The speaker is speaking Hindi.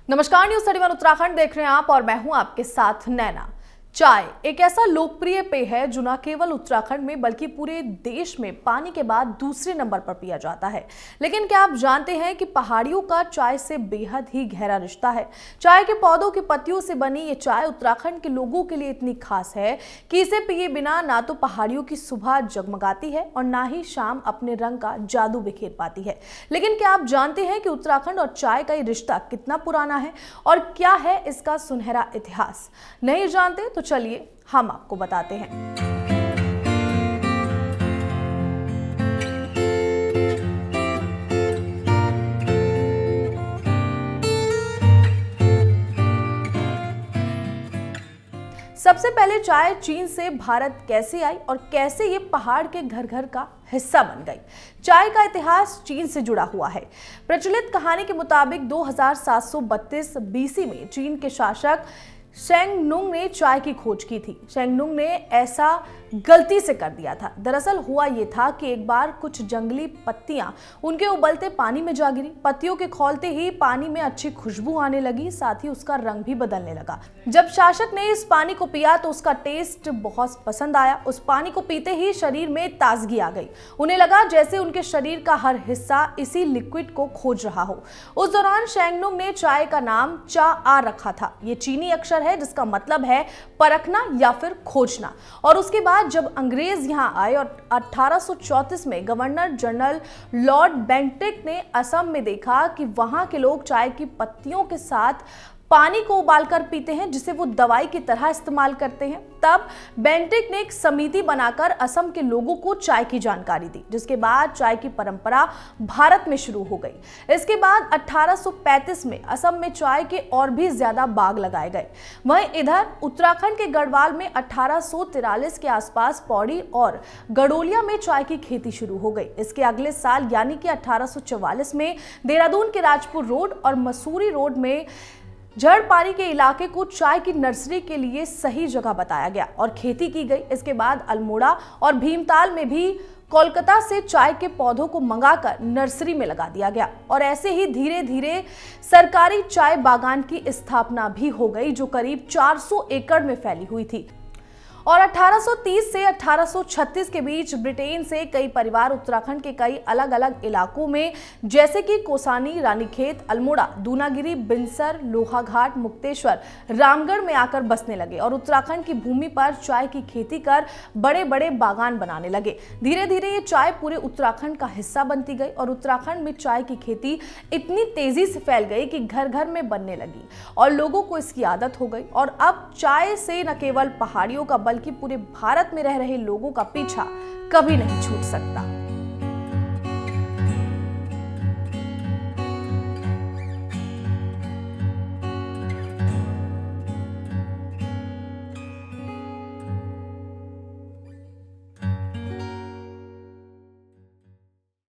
नमस्कार, न्यूज 31 उत्तराखंड देख रहे हैं आप और मैं हूं आपके साथ नैना। चाय एक ऐसा लोकप्रिय पेय है जो न केवल उत्तराखंड में बल्कि पूरे देश में पानी के बाद दूसरे नंबर पर पिया जाता है। लेकिन क्या आप जानते हैं कि पहाड़ियों का चाय से बेहद ही गहरा रिश्ता है। चाय के पौधों की पत्तियों से बनी ये चाय उत्तराखंड के लोगों के लिए इतनी खास है कि इसे पिए बिना ना तो पहाड़ियों की सुबह जगमगाती है और ना ही शाम अपने रंग का जादू बिखेर पाती है। लेकिन क्या आप जानते हैं कि उत्तराखंड और चाय का ये रिश्ता कितना पुराना है और क्या है इसका सुनहरा इतिहास? नहीं जानते तो चलिए हम आपको बताते हैं। सबसे पहले चाय चीन से भारत कैसे आई और कैसे ये पहाड़ के घर घर का हिस्सा बन गई। चाय का इतिहास चीन से जुड़ा हुआ है। प्रचलित कहानी के मुताबिक 2732 बीसी में चीन के शासक शेंगनुंग ने चाय की खोज की थी। शेंगनुंग ने ऐसा गलती से कर दिया था। दरअसल हुआ ये था कि एक बार कुछ जंगली पत्तियां उनके उबलते पानी में जा गिरी। पत्तियों के खौलते ही पानी में अच्छी खुशबू आने लगी, साथ ही उसका रंग भी बदलने लगा। जब शासक ने इस पानी को पिया तो उसका टेस्ट बहुत पसंद आया। उस पानी को पीते ही शरीर में ताजगी आ गई। उन्हें लगा जैसे उनके शरीर का हर हिस्सा इसी लिक्विड को खोज रहा हो। उस दौरान शेंगनुंग ने चाय का नाम चा आ रखा था। ये चीनी अक्षर है जिसका मतलब है परखना या फिर खोजना। और उसके बाद जब अंग्रेज यहां आए और 1834 में गवर्नर जनरल लॉर्ड बेंटिक ने असम में देखा कि वहां के लोग चाय की पत्तियों के साथ पानी को उबालकर पीते हैं, जिसे वो दवाई की तरह इस्तेमाल करते हैं, तब बेंटिक ने एक समिति बनाकर असम के लोगों को चाय की जानकारी दी, जिसके बाद चाय की परंपरा भारत में शुरू हो गई। इसके बाद 1835 में असम में चाय के और भी ज्यादा बाग लगाए गए। वहीं इधर उत्तराखंड के गढ़वाल में 1843 के आसपास पौड़ी और गडोलिया में चाय की खेती शुरू हो गई। इसके अगले साल यानी कि 1844 में देहरादून के राजपुर रोड और मसूरी रोड में झड़पारी के इलाके को चाय की नर्सरी के लिए सही जगह बताया गया और खेती की गई। इसके बाद अल्मोड़ा और भीमताल में भी कोलकाता से चाय के पौधों को मंगाकर नर्सरी में लगा दिया गया और ऐसे ही धीरे धीरे सरकारी चाय बागान की स्थापना भी हो गई, जो करीब 400 एकड़ में फैली हुई थी। और 1830 से 1836 के बीच ब्रिटेन से कई परिवार उत्तराखंड के कई अलग अलग इलाकों में जैसे कि कोसानी, रानीखेत, अल्मोड़ा, दूनागिरी, बिनसर, लोहाघाट, मुक्तेश्वर, रामगढ़ में आकर बसने लगे और उत्तराखंड की भूमि पर चाय की खेती कर बड़े बड़े बागान बनाने लगे। धीरे धीरे ये चाय पूरे उत्तराखंड का हिस्सा बनती गई और उत्तराखंड में चाय की खेती इतनी तेजी से फैल गई कि घर घर में बनने लगी और लोगों को इसकी आदत हो गई। और अब चाय से न केवल पहाड़ियों का बल्कि पूरे भारत में रह रहे लोगों का पीछा कभी नहीं छूट सकता।